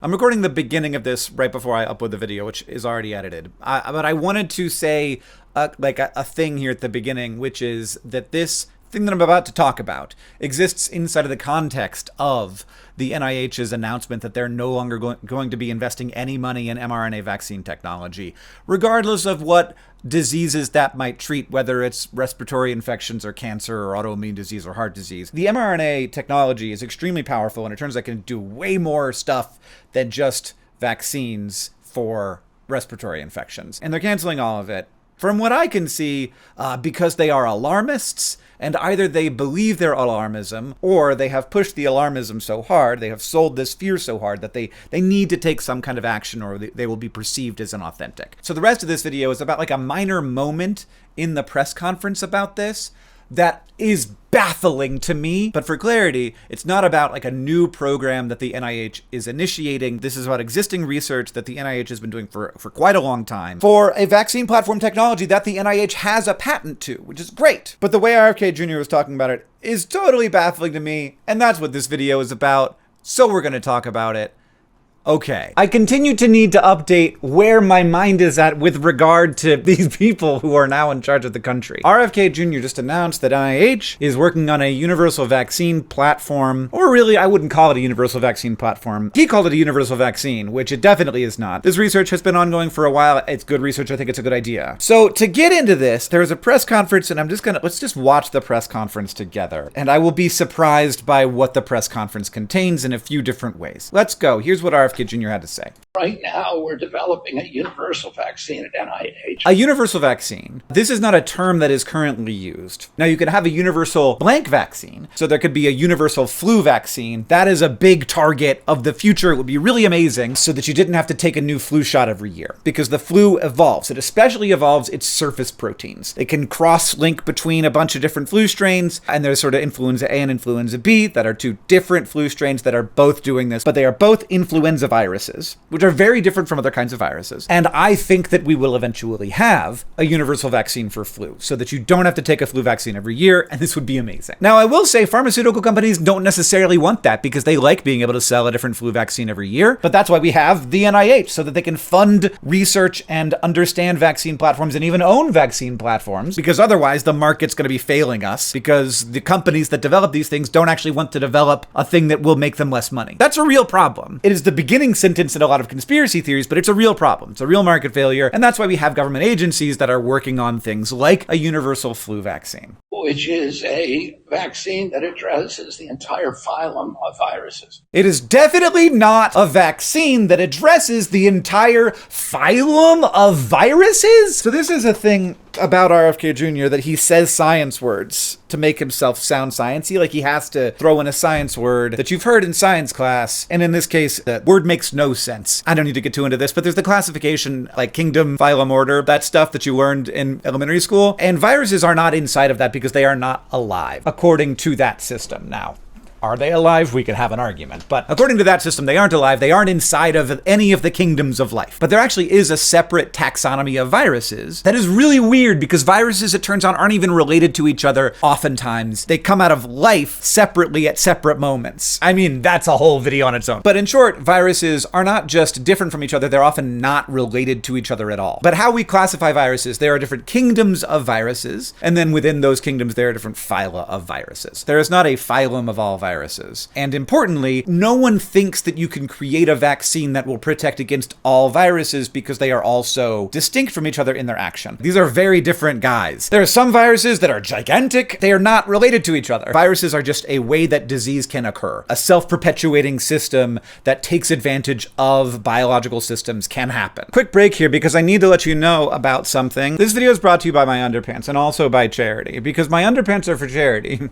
I'm recording the beginning of this right before I upload the video, which is already edited. But I wanted to say a thing here at the beginning, which is that this thing that I'm about to talk about exists inside of the context of the NIH's announcement that they're no longer going to be investing any money in mRNA vaccine technology, regardless of what diseases that might treat, whether it's respiratory infections or cancer or autoimmune disease or heart disease. The mRNA technology is extremely powerful, and it turns out it can do way more stuff than just vaccines for respiratory infections. And they're canceling all of it. From what I can see, because they are alarmists, and either they believe their alarmism, or they have pushed the alarmism so hard, they have sold this fear so hard that they need to take some kind of action, or they will be perceived as inauthentic. So the rest of this video is about like a minor moment in the press conference about this that is baffling to me. But for clarity, it's not about like a new program that the NIH is initiating. This is about existing research that the NIH has been doing for quite a long time for a vaccine platform technology that the NIH has a patent to, which is great. But the way RFK Jr. was talking about it is totally baffling to me, and that's what this video is about. So we're going to talk about it. Okay. I continue to need to update where my mind is at with regard to these people who are now in charge of the country. RFK Jr. just announced that NIH is working on a universal vaccine platform, or really, I wouldn't call it a universal vaccine platform. He called it a universal vaccine, which it definitely is not. This research has been ongoing for a while. It's good research. I think it's a good idea. So to get into this, there's a press conference, and let's just watch the press conference together. And I will be surprised by what the press conference contains in a few different ways. Let's go. Here's what RFK Jr. had to say. Right now, we're developing a universal vaccine at NIH. A universal vaccine. This is not a term that is currently used. Now, you could have a universal blank vaccine. So there could be a universal flu vaccine. That is a big target of the future. It would be really amazing so that you didn't have to take a new flu shot every year, because the flu evolves. It especially evolves its surface proteins. It can cross-link between a bunch of different flu strains, and there's sort of influenza A and influenza B that are two different flu strains that are both doing this, but they are both influenza viruses, which are very different from other kinds of viruses. And I think that we will eventually have a universal vaccine for flu so that you don't have to take a flu vaccine every year, and this would be amazing. Now, I will say pharmaceutical companies don't necessarily want that because they like being able to sell a different flu vaccine every year, but that's why we have the NIH, so that they can fund research and understand vaccine platforms and even own vaccine platforms, because otherwise the market's going to be failing us because the companies that develop these things don't actually want to develop a thing that will make them less money. That's a real problem. It is the beginning sentence in a lot of conspiracy theories, but it's a real problem. It's a real market failure, and that's why we have government agencies that are working on things like a universal flu vaccine, which is a vaccine that addresses the entire phylum of viruses. It is definitely not a vaccine that addresses the entire phylum of viruses. So this is a thing about RFK Jr. that he says science words to make himself sound sciencey, like he has to throw in a science word that you've heard in science class, and in this case, that word makes no sense. I don't need to get too into this, but there's the classification, like kingdom, phylum, order, that stuff that you learned in elementary school, and viruses are not inside of that because they are not alive, according to that system. Now, are they alive? We could have an argument. But according to that system, they aren't alive. They aren't inside of any of the kingdoms of life. But there actually is a separate taxonomy of viruses that is really weird, because viruses, it turns out, aren't even related to each other oftentimes. They come out of life separately at separate moments. I mean, that's a whole video on its own. But in short, viruses are not just different from each other. They're often not related to each other at all. But how we classify viruses, there are different kingdoms of viruses. And then within those kingdoms, there are different phyla of viruses. There is not a phylum of all viruses. And importantly, no one thinks that you can create a vaccine that will protect against all viruses because they are all so distinct from each other in their action. These are very different guys. There are some viruses that are gigantic. They are not related to each other. Viruses are just a way that disease can occur. A self-perpetuating system that takes advantage of biological systems can happen. Quick break here because I need to let you know about something. This video is brought to you by my underpants and also by charity, because my underpants are for charity,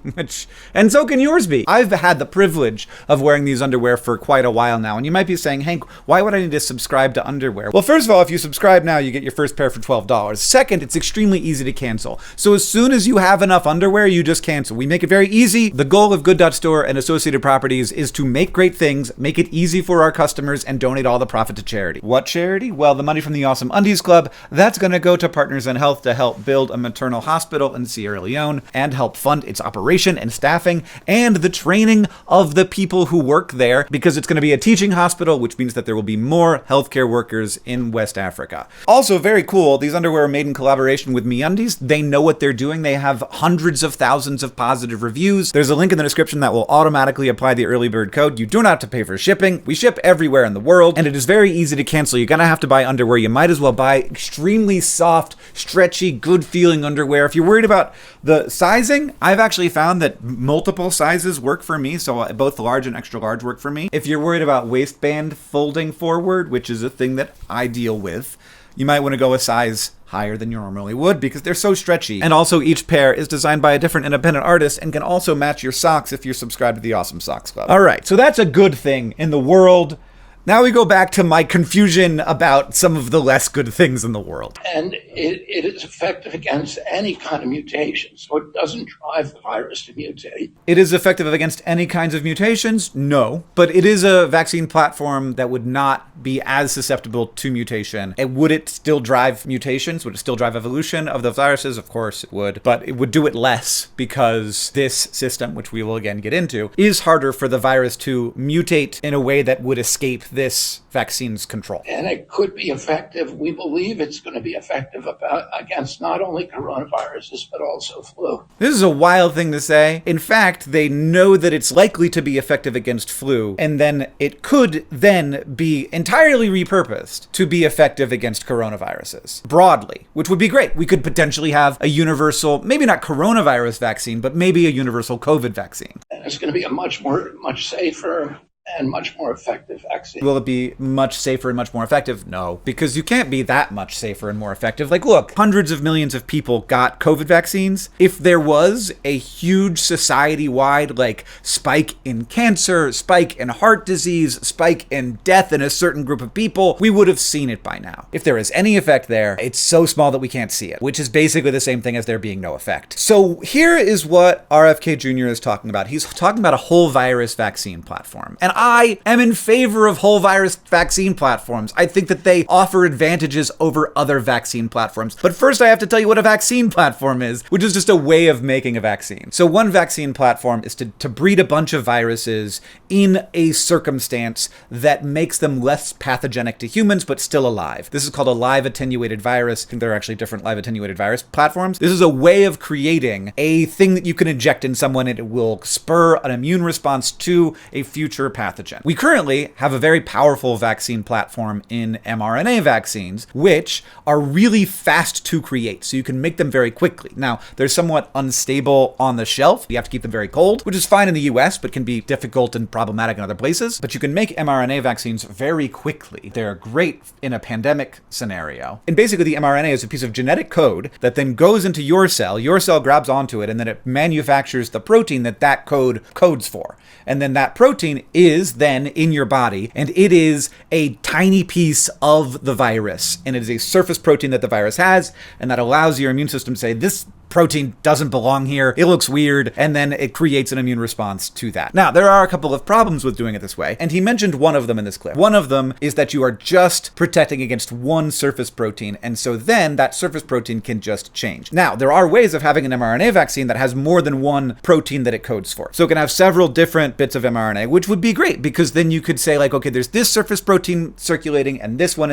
and so can yours be. I've had the privilege of wearing these underwear for quite a while now, and you might be saying, Hank, why would I need to subscribe to underwear? Well, first of all, if you subscribe now, you get your first pair for $12. Second, it's extremely easy to cancel. So as soon as you have enough underwear, you just cancel. We make it very easy. The goal of Good.Store and Associated Properties is to make great things, make it easy for our customers, and donate all the profit to charity. What charity? Well, the money from the Awesome Undies Club, that's going to go to Partners in Health to help build a maternal hospital in Sierra Leone and help fund its operation and staffing and the training training of the people who work there, because it's going to be a teaching hospital, which means that there will be more healthcare workers in West Africa. Also, very cool, these underwear are made in collaboration with MeUndies. They know what they're doing. They have hundreds of thousands of positive reviews. There's a link in the description that will automatically apply the early bird code. You do not have to pay for shipping. We ship everywhere in the world, and it is very easy to cancel. You're going to have to buy underwear. You might as well buy extremely soft, stretchy, good-feeling underwear. If you're worried about the sizing, I've actually found that multiple sizes work for me, so both large and extra large work for me. If you're worried about waistband folding forward, which is a thing that I deal with, you might want to go a size higher than you normally would because they're so stretchy. And also each pair is designed by a different independent artist and can also match your socks if you're subscribed to the Awesome Socks Club. All right, so that's a good thing in the world. Now we go back to my confusion about some of the less good things in the world. And it is effective against any kind of mutation, so it doesn't drive the virus to mutate. It is effective against any kinds of mutations? No. But it is a vaccine platform that would not be as susceptible to mutation. And would it still drive mutations? Would it still drive evolution of the viruses? Of course it would. But it would do it less because this system, which we will again get into, is harder for the virus to mutate in a way that would escape this vaccine's control. And it could be effective. We believe it's going to be effective against not only coronaviruses, but also flu. This is a wild thing to say. In fact, they know that it's likely to be effective against flu, and then it could then be entirely repurposed to be effective against coronaviruses broadly, which would be great. We could potentially have a universal, maybe not coronavirus vaccine, but maybe a universal COVID vaccine. And it's going to be a much safer and much more effective vaccine. Will it be much safer and much more effective? No, because you can't be that much safer and more effective. Like, look, hundreds of millions of people got COVID vaccines. If there was a huge society-wide, like, spike in cancer, spike in heart disease, spike in death in a certain group of people, we would have seen it by now. If there is any effect there, it's so small that we can't see it, which is basically the same thing as there being no effect. So here is what RFK Jr. is talking about. He's talking about a whole virus vaccine platform. And I am in favor of whole virus vaccine platforms. I think that they offer advantages over other vaccine platforms. But first I have to tell you what a vaccine platform is, which is just a way of making a vaccine. So one vaccine platform is to breed a bunch of viruses in a circumstance that makes them less pathogenic to humans, but still alive. This is called a live attenuated virus. I think there are actually different live attenuated virus platforms. This is a way of creating a thing that you can inject in someone and it will spur an immune response to a future pathogen. We currently have a very powerful vaccine platform in mRNA vaccines, which are really fast to create, so you can make them very quickly. Now, they're somewhat unstable on the shelf. You have to keep them very cold, which is fine in the US, but can be difficult and problematic in other places. But you can make mRNA vaccines very quickly. They're great in a pandemic scenario. And basically, the mRNA is a piece of genetic code that then goes into your cell grabs onto it, and then it manufactures the protein that code codes for. And then that protein is then in your body, and it is a tiny piece of the virus, and it is a surface protein that the virus has, and that allows your immune system to say, this protein doesn't belong here, it looks weird, and then it creates an immune response to that. Now, there are a couple of problems with doing it this way, and he mentioned one of them in this clip. One of them is that you are just protecting against one surface protein, and so then that surface protein can just change. Now, there are ways of having an mRNA vaccine that has more than one protein that it codes for. So it can have several different bits of mRNA, which would be great, because then you could say, like, okay, there's this surface protein circulating, and this one,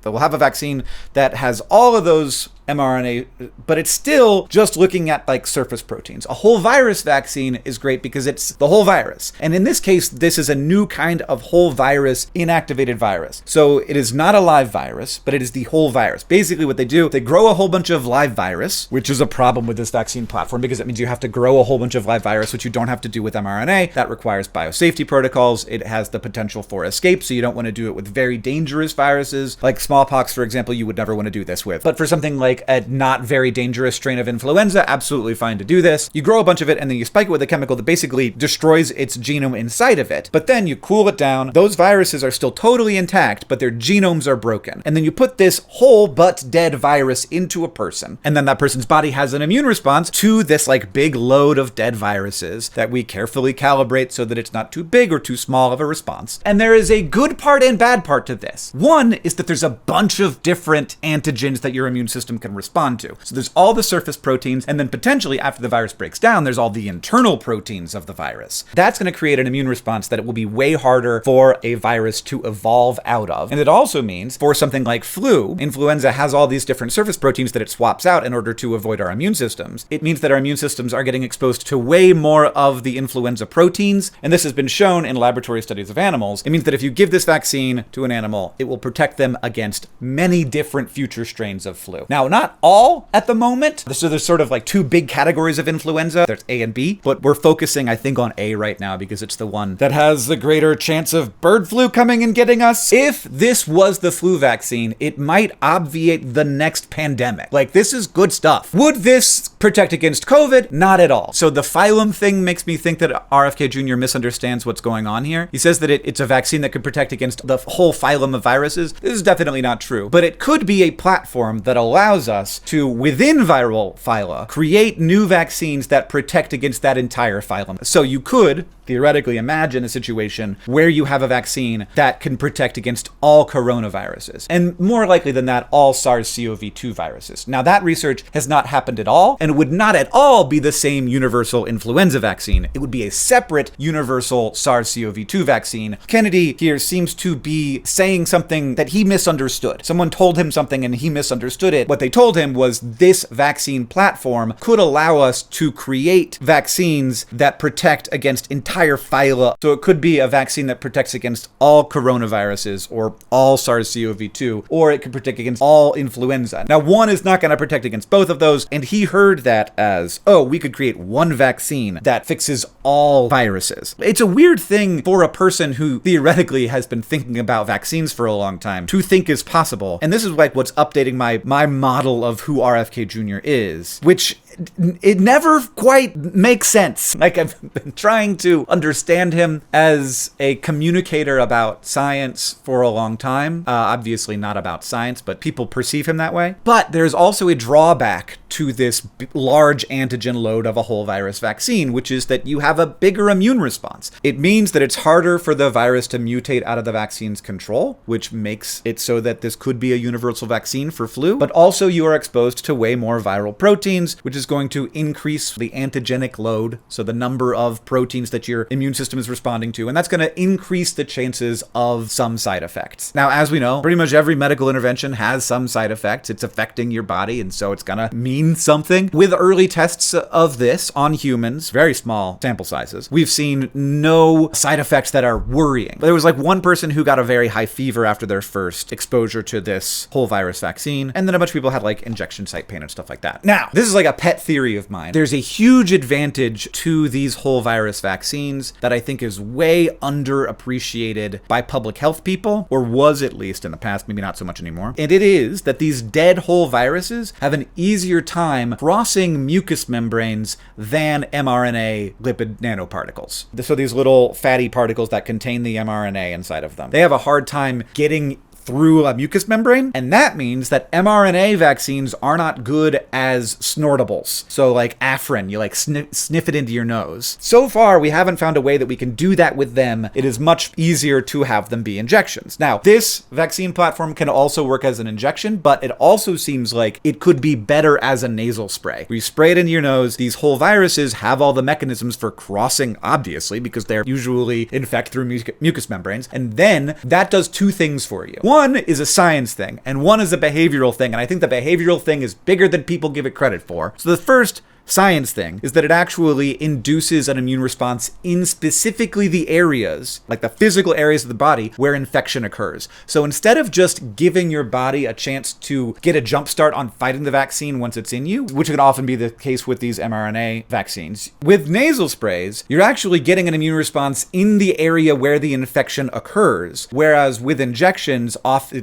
that will have a vaccine that has all of those mRNA, but it's still just looking at like surface proteins. A whole virus vaccine is great because it's the whole virus. And in this case, this is a new kind of whole virus inactivated virus. So it is not a live virus, but it is the whole virus. Basically what they do, they grow a whole bunch of live virus, which is a problem with this vaccine platform because it means you have to grow a whole bunch of live virus, which you don't have to do with mRNA. That requires biosafety protocols. It has the potential for escape, so you don't want to do it with very dangerous viruses. Like smallpox, for example, you would never want to do this with. But for something like a not very dangerous strain of influenza, absolutely fine to do this. You grow a bunch of it and then you spike it with a chemical that basically destroys its genome inside of it. But then you cool it down. Those viruses are still totally intact, but their genomes are broken. And then you put this whole but dead virus into a person. And then that person's body has an immune response to this like big load of dead viruses that we carefully calibrate so that it's not too big or too small of a response. And there is a good part and bad part to this. One is that there's a bunch of different antigens that your immune system can can respond to. So there's all the surface proteins, and then potentially after the virus breaks down, there's all the internal proteins of the virus. That's going to create an immune response that it will be way harder for a virus to evolve out of. And it also means for something like flu, influenza has all these different surface proteins that it swaps out in order to avoid our immune systems. It means that our immune systems are getting exposed to way more of the influenza proteins, and this has been shown in laboratory studies of animals. It means that if you give this vaccine to an animal, it will protect them against many different future strains of flu. Now, not all at the moment. So there's sort of like two big categories of influenza. There's A and B, but we're focusing, I think, on A right now because it's the one that has the greater chance of bird flu coming and getting us. If this was the flu vaccine, it might obviate the next pandemic. Like, this is good stuff. Would this protect against COVID? Not at all. So the phylum thing makes me think that RFK Jr. misunderstands what's going on here. He says that it's a vaccine that could protect against the whole phylum of viruses. This is definitely not true, but it could be a platform that allows us to, within viral phyla, create new vaccines that protect against that entire phylum. So you could theoretically imagine a situation where you have a vaccine that can protect against all coronaviruses, and more likely than that, all SARS-CoV-2 viruses. Now, that research has not happened at all, and would not at all be the same universal influenza vaccine. It would be a separate universal SARS-CoV-2 vaccine. Kennedy here seems to be saying something that he misunderstood. Someone told him something and he misunderstood it. What they told him was this vaccine platform could allow us to create vaccines that protect against entire phyla. So it could be a vaccine that protects against all coronaviruses or all SARS-CoV-2, or it could protect against all influenza. Now, one is not going to protect against both of those, and he heard that as, oh, we could create one vaccine that fixes all viruses. It's a weird thing for a person who theoretically has been thinking about vaccines for a long time to think is possible. And this is like what's updating my model of who RFK Jr. is, which it never quite makes sense. Like, I've been trying to understand him as a communicator about science for a long time. Obviously not about science, but people perceive him that way. But there's also a drawback to this large antigen load of a whole virus vaccine, which is that you have a bigger immune response. It means that it's harder for the virus to mutate out of the vaccine's control, which makes it so that this could be a universal vaccine for flu. But also you are exposed to way more viral proteins, which is going to increase the antigenic load, so the number of proteins that your immune system is responding to, and that's going to increase the chances of some side effects. Now, as we know, pretty much every medical intervention has some side effects. It's affecting your body, and so it's going to mean something. With early tests of this on humans, very small sample sizes, we've seen no side effects that are worrying. There was like one person who got a very high fever after their first exposure to this whole virus vaccine, and then a bunch of people had like injection site pain and stuff like that. Now, this is like a pet theory of mine. There's a huge advantage to these whole virus vaccines that I think is way underappreciated by public health people, or was at least in the past, maybe not so much anymore. And it is that these dead whole viruses have an easier time crossing mucous membranes than mRNA lipid nanoparticles. So these little fatty particles that contain the mRNA inside of them, they have a hard time getting through a mucous membrane, and that means that mRNA vaccines are not good as snortables. So like Afrin, you like sniff it into your nose. So far, we haven't found a way that we can do that with them. It is much easier to have them be injections. Now, this vaccine platform can also work as an injection, but it also seems like it could be better as a nasal spray. We spray it into your nose. These whole viruses have all the mechanisms for crossing, obviously, because they're usually infect through mucous membranes. And then that does two things for you. One is a science thing, and one is a behavioral thing, and I think the behavioral thing is bigger than people give it credit for. So the first science thing is that it actually induces an immune response in specifically the areas, like the physical areas of the body where infection occurs. So instead of just giving your body a chance to get a jump start on fighting the vaccine once it's in you, which can often be the case with these mRNA vaccines, with nasal sprays, you're actually getting an immune response in the area where the infection occurs. Whereas with injections,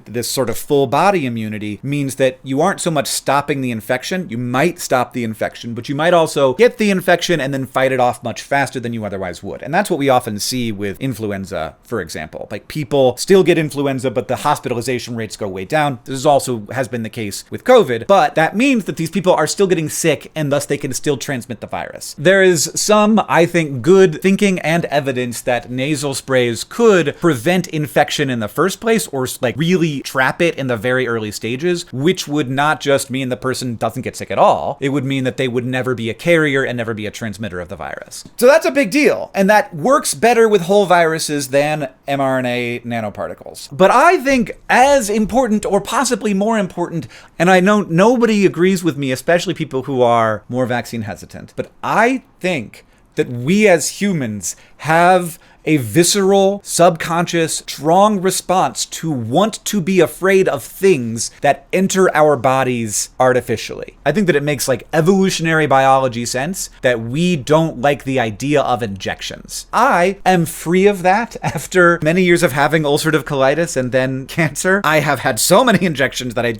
this sort of full body immunity means that you aren't so much stopping the infection. You might stop the infection, but you you might also get the infection and then fight it off much faster than you otherwise would. And that's what we often see with influenza, for example. Like, people still get influenza, but the hospitalization rates go way down. This is also has been the case with COVID, but that means that these people are still getting sick and thus they can still transmit the virus. There is some, I think, good thinking and evidence that nasal sprays could prevent infection in the first place, or like really trap it in the very early stages, which would not just mean the person doesn't get sick at all. It would mean that they would never be a carrier and never be a transmitter of the virus. So that's a big deal. And that works better with whole viruses than mRNA nanoparticles. But I think as important, or possibly more important, and I know nobody agrees with me, especially people who are more vaccine hesitant, but I think that we as humans have a visceral, subconscious, strong response to want to be afraid of things that enter our bodies artificially. I think that it makes like evolutionary biology sense that we don't like the idea of injections. I am free of that after many years of having ulcerative colitis and then cancer. I have had so many injections that I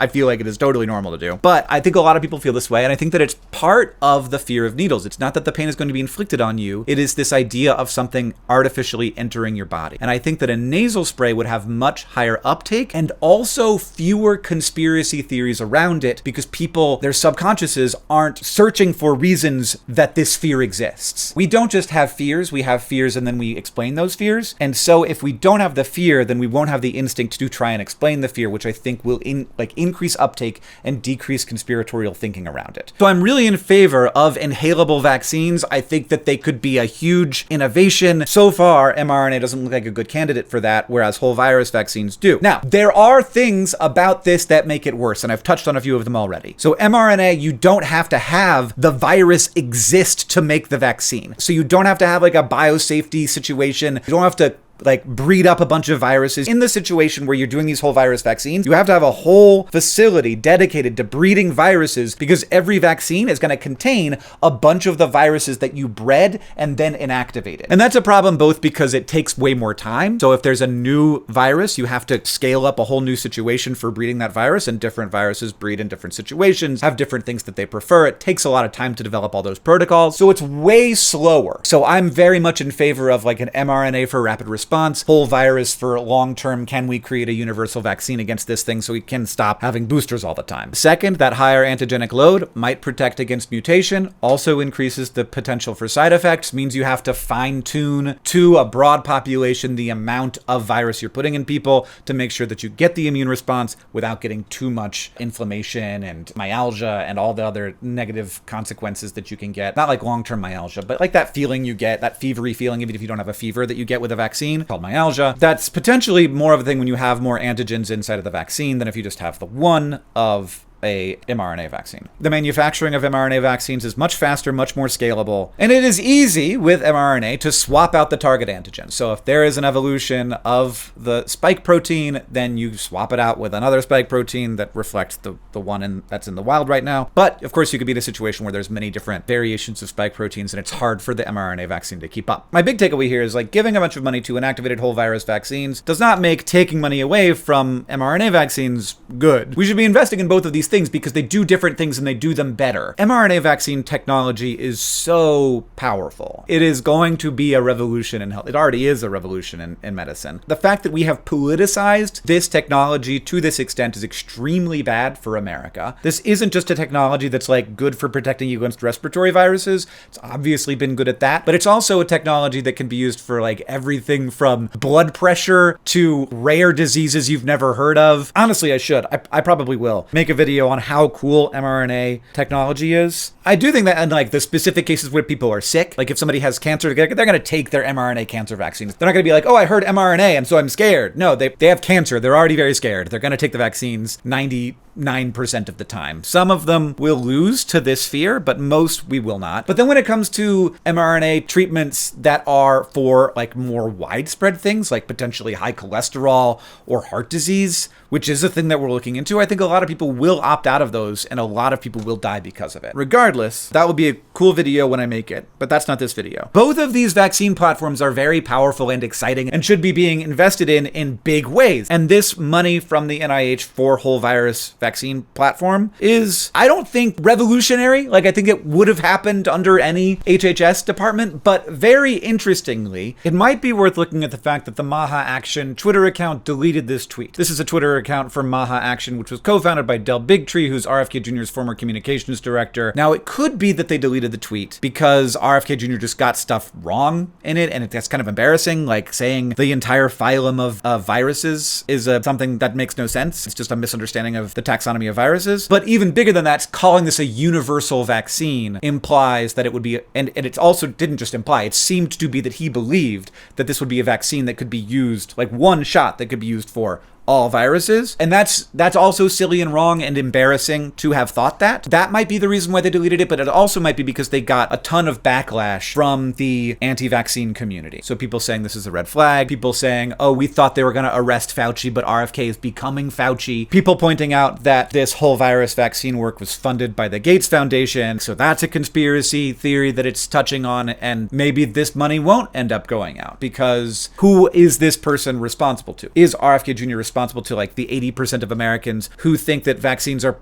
feel like it is totally normal to do. But I think a lot of people feel this way, and I think that it's part of the fear of needles. It's not that the pain is going to be inflicted on you. It is this idea of something artificially entering your body. And I think that a nasal spray would have much higher uptake and also fewer conspiracy theories around it, because people, their subconsciouses aren't searching for reasons that this fear exists. We don't just have fears, we have fears and then we explain those fears. And so if we don't have the fear, then we won't have the instinct to try and explain the fear, which I think will increase uptake and decrease conspiratorial thinking around it. So I'm really in favor of inhalable vaccines. I think that they could be a huge innovation. So far, mRNA doesn't look like a good candidate for that, whereas whole virus vaccines do. Now, there are things about this that make it worse, and I've touched on a few of them already. So mRNA, you don't have to have the virus exist to make the vaccine. So you don't have to have like a biosafety situation. You don't have to like breed up a bunch of viruses. In the situation where you're doing these whole virus vaccines, you have to have a whole facility dedicated to breeding viruses, because every vaccine is going to contain a bunch of the viruses that you bred and then inactivated. And that's a problem both because it takes way more time. So if there's a new virus, you have to scale up a whole new situation for breeding that virus, and different viruses breed in different situations, have different things that they prefer. It takes a lot of time to develop all those protocols. So it's way slower. So I'm very much in favor of like an mRNA for rapid response, whole virus for long-term. Can we create a universal vaccine against this thing so we can stop having boosters all the time? Second, that higher antigenic load might protect against mutation, also increases the potential for side effects, means you have to fine-tune to a broad population the amount of virus you're putting in people to make sure that you get the immune response without getting too much inflammation and myalgia and all the other negative consequences that you can get. Not like long-term myalgia, but like that feeling you get, that fevery feeling, even if you don't have a fever, that you get with a vaccine called myalgia. That's potentially more of a thing when you have more antigens inside of the vaccine than if you just have the one of a mRNA vaccine. The manufacturing of mRNA vaccines is much faster, much more scalable, and it is easy with mRNA to swap out the target antigen. So if there is an evolution of the spike protein, then you swap it out with another spike protein that reflects the one that's in the wild right now. But of course, you could be in a situation where there's many different variations of spike proteins, and it's hard for the mRNA vaccine to keep up. My big takeaway here is like giving a bunch of money to inactivated whole virus vaccines does not make taking money away from mRNA vaccines good. We should be investing in both of these things because they do different things and they do them better. mRNA vaccine technology is so powerful. It is going to be a revolution in health. It already is a revolution in medicine. The fact that we have politicized this technology to this extent is extremely bad for America. This isn't just a technology that's like good for protecting you against respiratory viruses. It's obviously been good at that, but it's also a technology that can be used for like everything from blood pressure to rare diseases you've never heard of. Honestly, I probably will make a video on how cool mRNA technology is. I do think that in like the specific cases where people are sick, like if somebody has cancer, they're going to take their mRNA cancer vaccines. They're not going to be like, oh, I heard mRNA and so I'm scared. No, they have cancer. They're already very scared. They're going to take the vaccines 99% of the time. Some of them will lose to this fear, but most we will not. But then when it comes to mRNA treatments that are for like more widespread things, like potentially high cholesterol or heart disease, which is a thing that we're looking into, I think a lot of people will opt out of those and a lot of people will die because of it. Regardless, that will be a cool video when I make it, but that's not this video. Both of these vaccine platforms are very powerful and exciting and should be being invested in big ways. And this money from the NIH for whole virus vaccine platform is, I don't think revolutionary. Like, I think it would have happened under any HHS department, but very interestingly, it might be worth looking at the fact that the Maha Action Twitter account deleted this tweet. This is a Twitter account for Maha Action, which was co-founded by Del Bigtree, who's RFK Jr.'s former communications director. Now, it could be that they deleted the tweet because RFK Jr. just got stuff wrong in it, and that's kind of embarrassing, like saying the entire phylum of viruses is something that makes no sense. It's just a misunderstanding of the taxonomy of viruses. But even bigger than that, calling this a universal vaccine implies that it would be, and it also didn't just imply, it seemed to be that he believed that this would be a vaccine that could be used, like one shot that could be used for all viruses. And that's also silly and wrong and embarrassing to have thought that. That might be the reason why they deleted it, but it also might be because they got a ton of backlash from the anti-vaccine community. So people saying this is a red flag, people saying, oh, we thought they were going to arrest Fauci, but RFK is becoming Fauci. People pointing out that this whole virus vaccine work was funded by the Gates Foundation, so that's a conspiracy theory that it's touching on, and maybe this money won't end up going out, because who is this person responsible to? Is RFK Jr. responsible to like the 80% of Americans who think that vaccines are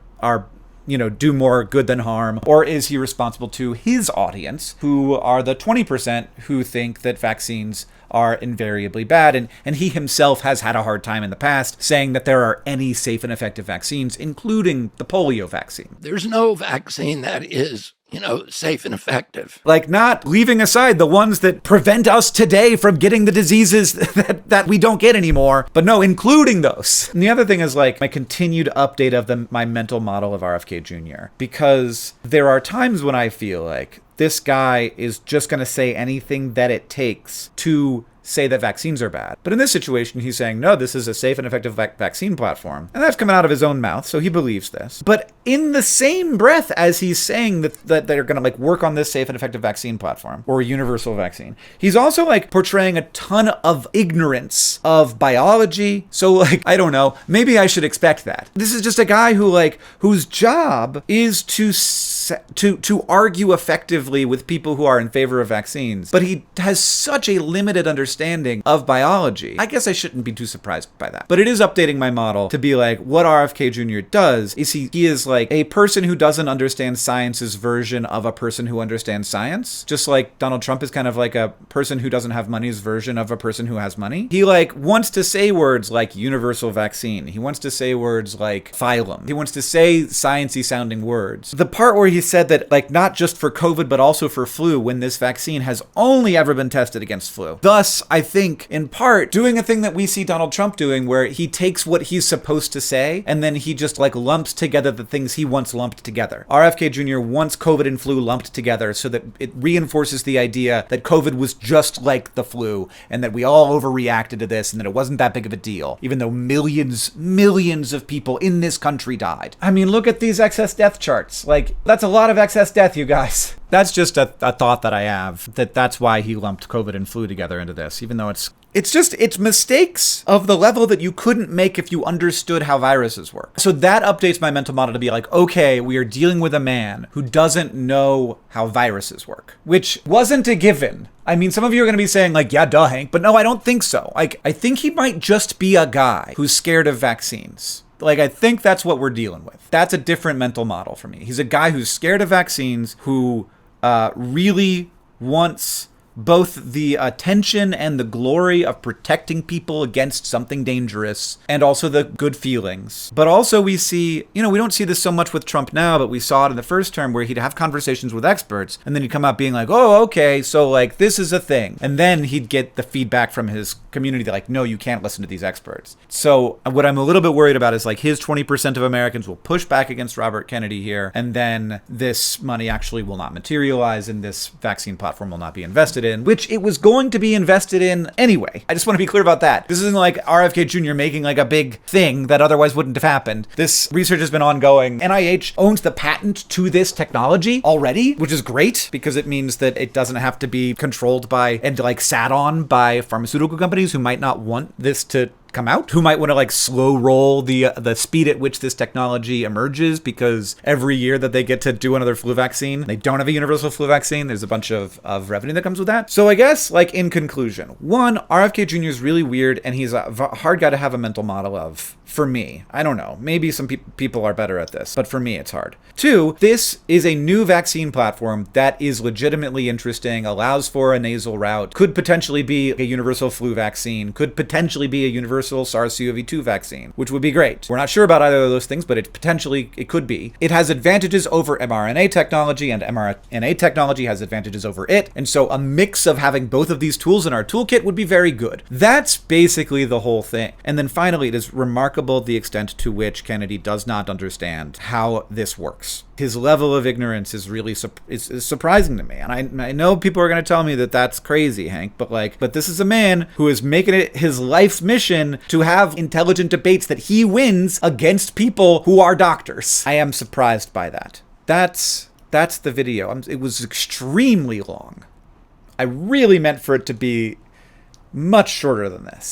do more good than harm? Or is he responsible to his audience, who are the 20% who think that vaccines are invariably bad? And he himself has had a hard time in the past saying that there are any safe and effective vaccines, including the polio vaccine. There's no vaccine that is safe and effective. Like, not leaving aside the ones that prevent us today from getting the diseases that we don't get anymore, but no, including those. And the other thing is like my continued update of my mental model of RFK Jr. Because there are times when I feel like this guy is just going to say anything that it takes to say that vaccines are bad. But in this situation, he's saying, no, this is a safe and effective vaccine platform. And that's coming out of his own mouth, so he believes this. But in the same breath as he's saying that they're going to work on this safe and effective vaccine platform or universal vaccine, he's also portraying a ton of ignorance of biology. So I don't know, maybe I should expect that. This is just a guy whose job is to argue effectively with people who are in favor of vaccines, but he has such a limited understanding of biology. I guess I shouldn't be too surprised by that. But it is updating my model to be like, what RFK Jr. does is he is like a person who doesn't understand science's version of a person who understands science. Just like Donald Trump is kind of like a person who doesn't have money's version of a person who has money. He wants to say words like universal vaccine. He wants to say words like phylum. He wants to say sciencey sounding words. The part where he said that not just for COVID, but also for flu, when this vaccine has only ever been tested against flu. Thus, I think, in part, doing a thing that we see Donald Trump doing, where he takes what he's supposed to say, and then he just lumps together the things he wants lumped together. RFK Jr. wants COVID and flu lumped together so that it reinforces the idea that COVID was just like the flu, and that we all overreacted to this, and that it wasn't that big of a deal, even though millions of people in this country died. I mean, look at these excess death charts. That's a lot of excess death, you guys. That's just a thought that I have, that's why he lumped COVID and flu together into this, even though it's mistakes of the level that you couldn't make if you understood how viruses work. So that updates my mental model to be like, okay, we are dealing with a man who doesn't know how viruses work, which wasn't a given. I mean, some of you are going to be saying yeah, duh, Hank, but no, I don't think so. I think he might just be a guy who's scared of vaccines. I think that's what we're dealing with. That's a different mental model for me. He's a guy who's scared of vaccines, who really wants both the attention and the glory of protecting people against something dangerous, and also the good feelings. But also we see, we don't see this so much with Trump now, but we saw it in the first term where he'd have conversations with experts, and then he'd come out being like, oh, okay, so this is a thing. And then he'd get the feedback from his community that no, you can't listen to these experts. So what I'm a little bit worried about is his 20% of Americans will push back against Robert Kennedy here, and then this money actually will not materialize, and this vaccine platform will not be invested in, which it was going to be invested in anyway. I just want to be clear about that. This isn't RFK Jr. making a big thing that otherwise wouldn't have happened. This research has been ongoing. NIH owns the patent to this technology already, which is great because it means that it doesn't have to be controlled by and sat on by pharmaceutical companies who might not want this to come out, who might want to like slow roll the speed at which this technology emerges, because every year that they get to do another flu vaccine, they don't have a universal flu vaccine. There's a bunch of revenue that comes with that. So I guess, like, in conclusion, one, RFK Jr. is really weird, and he's a hard guy to have a mental model of. For me, I don't know. Maybe some people are better at this, but for me, it's hard. Two, this is a new vaccine platform that is legitimately interesting, allows for a nasal route, could potentially be a universal flu vaccine, could potentially be a universal SARS-CoV-2 vaccine, which would be great. We're not sure about either of those things, but it could be. It has advantages over mRNA technology, and mRNA technology has advantages over it, and so a mix of having both of these tools in our toolkit would be very good. That's basically the whole thing. And then finally, it is remarkable the extent to which Kennedy does not understand how this works. His level of ignorance is really is surprising to me. And I know people are going to tell me that that's crazy, Hank, but this is a man who is making it his life's mission to have intelligent debates that he wins against people who are doctors. I am surprised by that. That's the video. It was extremely long. I really meant for it to be much shorter than this.